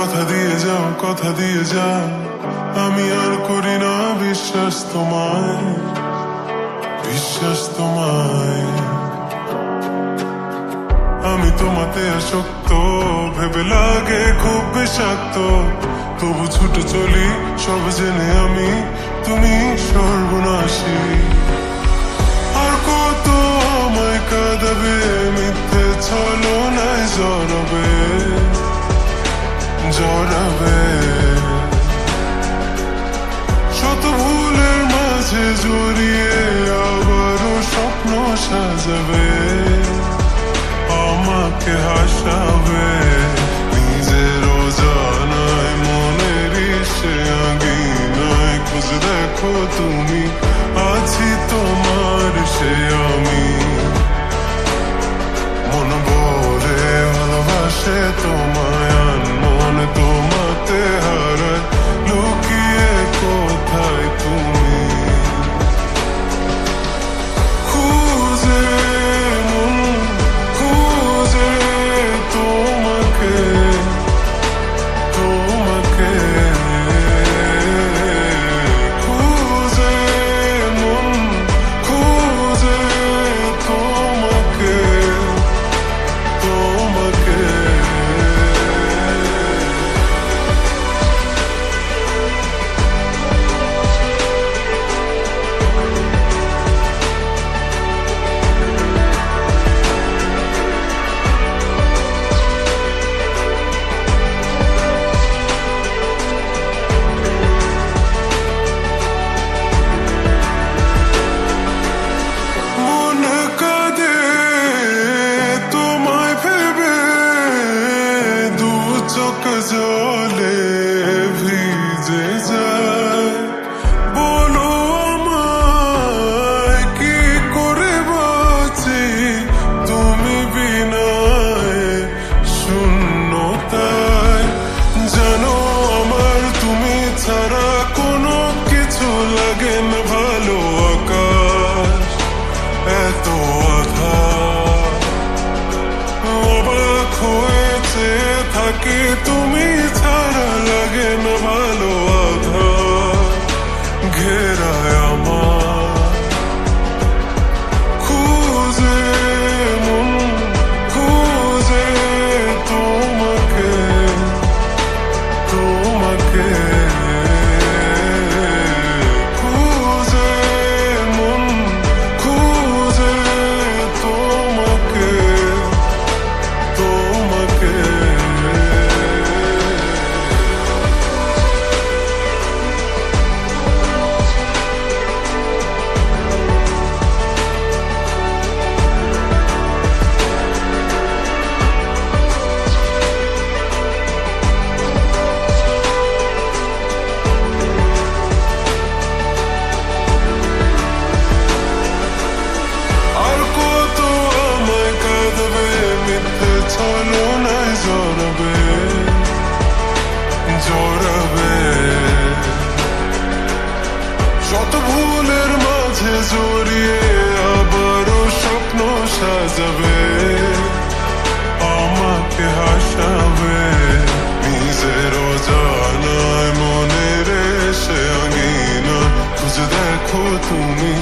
কথা দিয়ে যাও আমি আর করি না বিশ্বাস তোমায় আমি তোমাতে আসক্ত ভেবে লাগে খুব বিষাক্ত তবু ছুটে চলি সব জেনে আমি তুমি সর্বনাশী আর কত আমায় কাঁদাবে মিথ্যে ছলনায় জড়াবে শত ভুলের মাঝে জড়িয়ে আবারও স্বপ্ন সাজাবে আমাকে হাসাবে নিজেরও জানায় মনের সে আঙিনায় খুঁজ দেখো তুমি আছি তোমার সে আমি মন ভরে ভালোবাসে তোমায় মন তোমাতে হারায় লুকিয়ে কোথায় তুমি খুঁজে তোমাকে খুঁজে মন খুঁজে তোমাকে জলে ভিজে যায় বলো আমায় কি করে বাঁচি তুমি বিনায় শূন্যতায় জানো আমার তুমি ছাড়া কোনো কিছু লাগে না ভালো আকাশ এত আধার অবাক হয়েছে থাকি তুমি ছাড়া লাগে না ভালো আধার ঘেরায় আমার খুঁজে মন খুঁজে তোমাকে খুঁজে মন খুঁজে তোমাকে শত ভুলের মাঝে জড়িয়ে আবারও স্বপ্ন সাজাবে আমাকে হাসাবে নিজেরও জানায় মনের সে আঙিনা খুঁজে দেখো তুমি